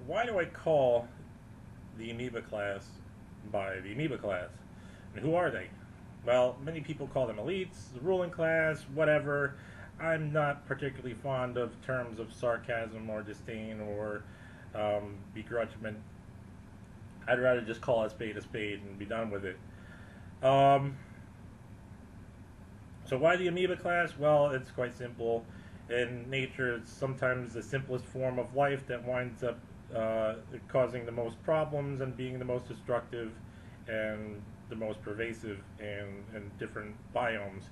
why do I call the Amoeba class by the Amoeba class? And who are they? Well, many people call them elites, the ruling class, whatever. I'm not particularly fond of terms of sarcasm or disdain or begrudgment. I'd rather just call a spade and be done with it. Um, so why the amoeba class? Well, it's quite simple. In nature, it's sometimes the simplest form of life that winds up causing the most problems and being the most destructive and the most pervasive in different biomes.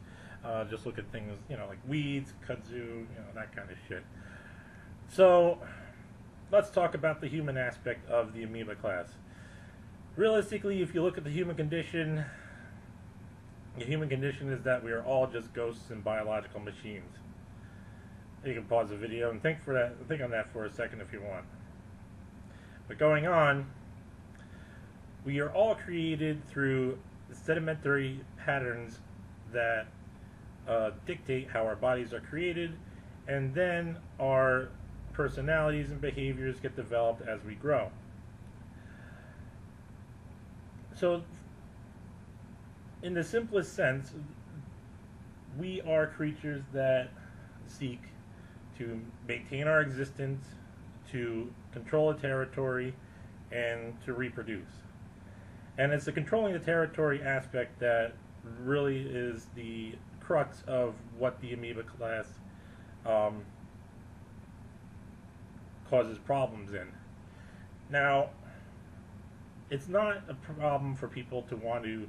Just look at things, like weeds, kudzu, that kind of shit. So, let's talk about the human aspect of the amoeba class. Realistically, if you look at the human condition is that we are all just ghosts and biological machines. You can pause the video and think on that for a second if you want. But going on, we are all created through sedimentary patterns that dictate how our bodies are created, and then our personalities and behaviors get developed as we grow. So, in the simplest sense, we are creatures that seek to maintain our existence, to control a territory, and to reproduce. And it's the controlling the territory aspect that really is the crux of what the amoeba class causes problems in. Now, it's not a problem for people to want to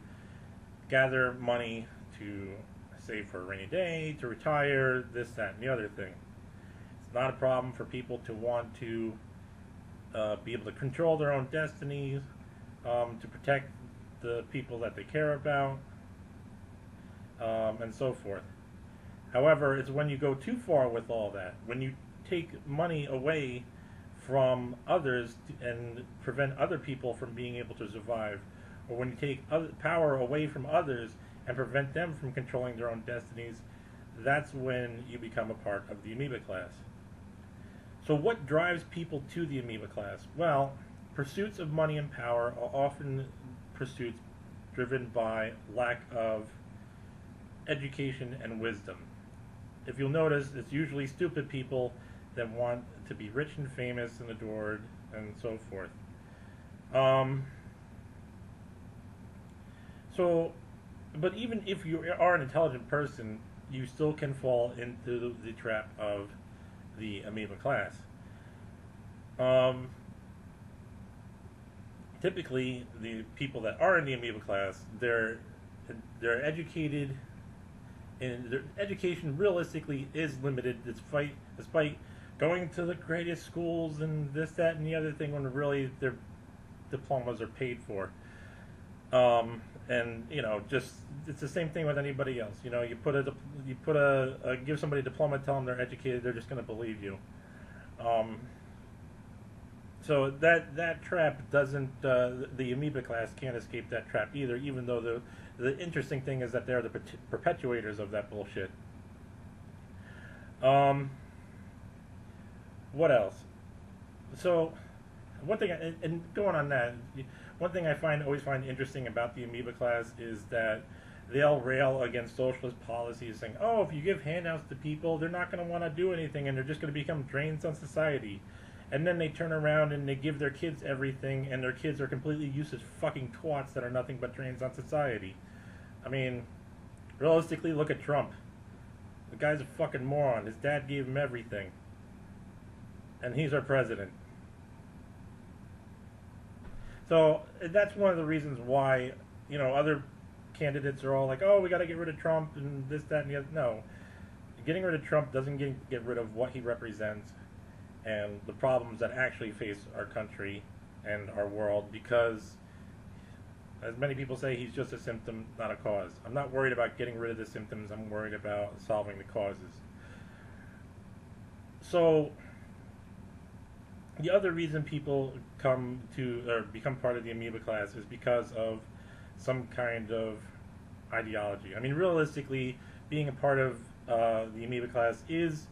gather money to save for a rainy day, to retire, this, that, and the other thing. It's not a problem for people to want to be able to control their own destinies, to protect the people that they care about, and so forth. However, it's when you go too far with all that, when you take money away from others and prevent other people from being able to survive, or when you take power away from others and prevent them from controlling their own destinies, that's when you become a part of the amoeba class. So what drives people to the amoeba class? Well, pursuits of money and power are often pursuits driven by lack of education and wisdom. If you'll notice, it's usually stupid people that want to be rich and famous and adored and so forth. But even if you are an intelligent person, you still can fall into the trap of the amoeba class. Typically, the people that are in the amoeba class, they're educated, and their education realistically is limited, despite going to the greatest schools and this, that, and the other thing, when really their diplomas are paid for. And just it's the same thing with anybody else. Give somebody a diploma, tell them they're educated, they're just going to believe you. So that trap doesn't. The amoeba class can't escape that trap either. Even though the interesting thing is that they're the perpetuators of that bullshit. What else? So, one thing, and going on that, one thing I always find interesting about the amoeba class is that they'll rail against socialist policies, saying, "Oh, if you give handouts to people, they're not going to want to do anything, and they're just going to become drains on society." And then they turn around and they give their kids everything, and their kids are completely useless fucking twats that are nothing but drains on society. I mean, realistically, look at Trump. The guy's a fucking moron. His dad gave him everything, and he's our president. So that's one of the reasons why, other candidates are all like, "Oh, we got to get rid of Trump and this, that, and the other." No, getting rid of Trump doesn't get rid of what he represents and the problems that actually face our country and our world, because, as many people say, he's just a symptom, not a cause. I'm not worried about getting rid of the symptoms. I'm worried about solving the causes. So, the other reason people come to or become part of the amoeba class is because of some kind of ideology. I mean, realistically, being a part of the amoeba class is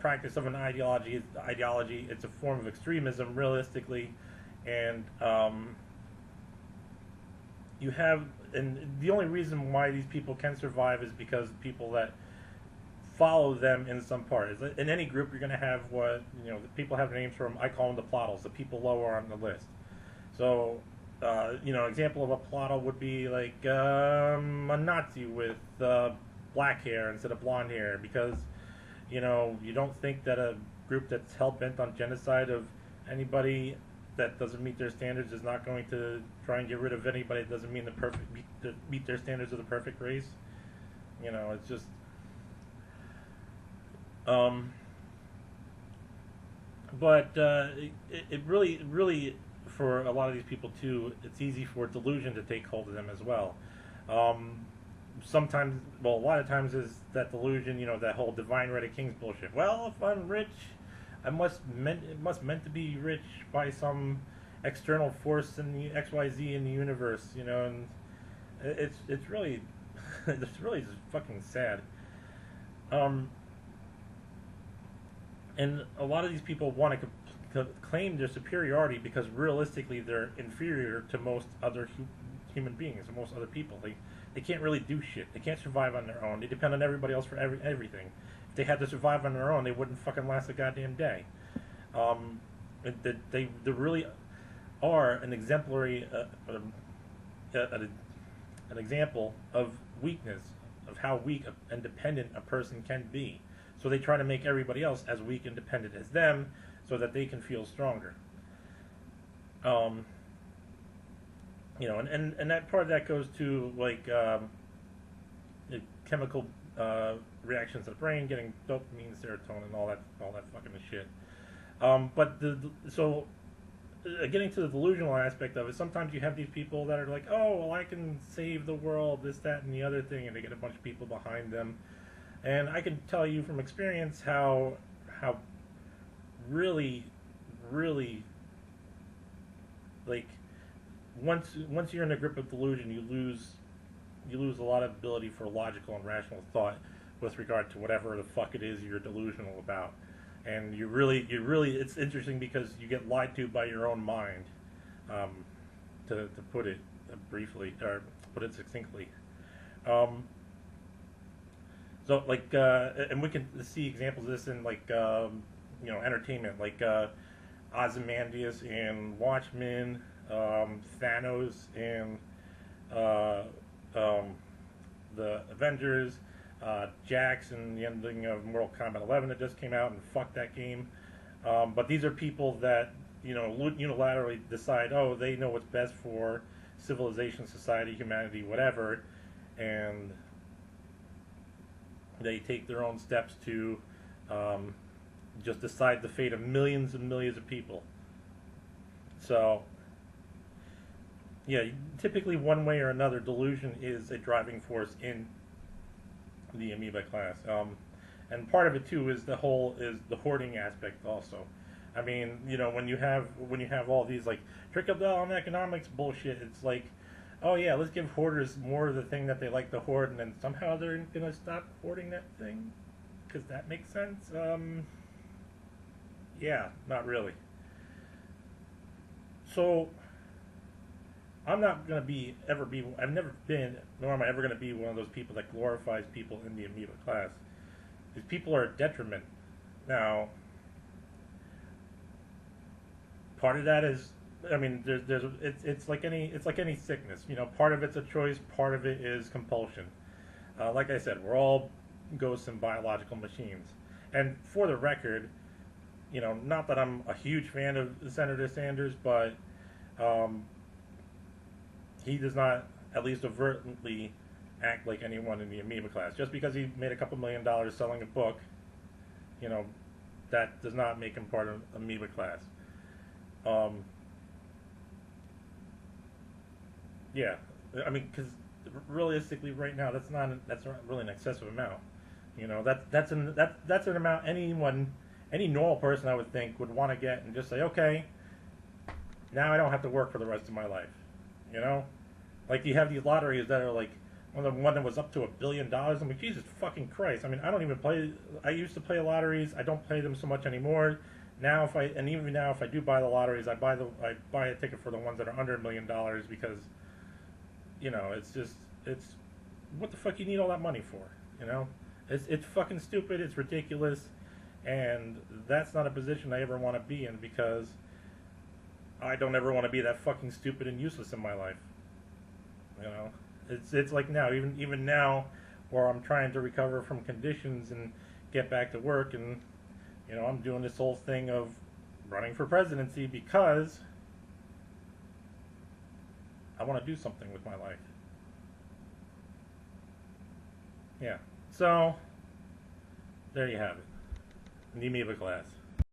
practice of an ideology. It's a form of extremism, realistically, and you have, and the only reason why these people can survive is because people that follow them in some part. In any group, you're going to have what, the people have names from. I call them the plottles, the people lower on the list. So, example of a plottle would be like a Nazi with black hair instead of blonde hair, because you don't think that a group that's hell bent on genocide of anybody that doesn't meet their standards is not going to try and get rid of anybody that doesn't meet their standards of the perfect race. It's just but it really, for a lot of these people too, it's easy for delusion to take hold of them as well. Sometimes, well, a lot of times is that delusion, that whole divine right of kings bullshit. Well, if I'm rich, it must meant to be rich by some external force in the XYZ in the universe, and it's really it's really just fucking sad. And a lot of these people want to claim their superiority because realistically they're inferior to most other human beings, or most other people. They can't really do shit. They can't survive on their own. They depend on everybody else for everything. If they had to survive on their own, they wouldn't fucking last a goddamn day. They really are an exemplary, an example of weakness, of how weak and dependent a person can be. So they try to make everybody else as weak and dependent as them, so that they can feel stronger. And that part of that goes to like the chemical reactions of the brain, getting dopamine, serotonin, all that fucking shit. But getting to the delusional aspect of it, sometimes you have these people that are like, oh, well, I can save the world, this, that, and the other thing, and they get a bunch of people behind them. And I can tell you from experience how really, really, like, once you're in a grip of delusion, you lose a lot of ability for logical and rational thought with regard to whatever the fuck it is you're delusional about. And you really, it's interesting because you get lied to by your own mind, to put it briefly, or put it succinctly. So, like, and we can see examples of this in, like, entertainment, like Ozymandias in Watchmen, Thanos in the Avengers, Jax in the ending of Mortal Kombat 11 that just came out, and fuck that game. But these are people that, unilaterally decide, oh, they know what's best for civilization, society, humanity, whatever, and they take their own steps to just decide the fate of millions and millions of people. So, yeah, typically one way or another, delusion is a driving force in the Amoeba Class. And part of it too is the hoarding aspect also. I mean, when you have all these like trickle down economics bullshit, it's like, oh yeah, let's give hoarders more of the thing that they like to hoard, and then somehow they're gonna stop hoarding that thing, because that makes sense. Yeah, not really. So I'm not gonna I've never been, nor am I ever gonna be one of those people that glorifies people in the Amoeba Class. These people are a detriment. Now, part of that is, I mean, it's like any sickness. Part of it's a choice, part of it is compulsion. Like I said, we're all ghosts and biological machines. And for the record, not that I'm a huge fan of Senator Sanders, but he does not, at least overtly, act like anyone in the Amoeba Class. Just because he made a couple $1 million selling a book, that does not make him part of Amoeba Class. Yeah, I mean, because realistically, right now, that's not really an excessive amount. That's an amount any normal person, I would think, would want to get and just say, okay, now I don't have to work for the rest of my life. Like, you have these lotteries that are like When the one that was up to $1 billion, I'm like, Jesus fucking Christ. I mean, I don't even play. I used to play lotteries. I don't play them so much anymore. Now, even now, if I do buy the lotteries, I buy a ticket for the ones that are under $1 million because, it's what the fuck you need all that money for? It's fucking stupid. It's ridiculous, and that's not a position I ever want to be in because I don't ever want to be that fucking stupid and useless in my life. You know, it's like now, even now, where I'm trying to recover from conditions and get back to work, and I'm doing this whole thing of running for presidency because I want to do something with my life. Yeah. So there you have it. The Ameoba Class.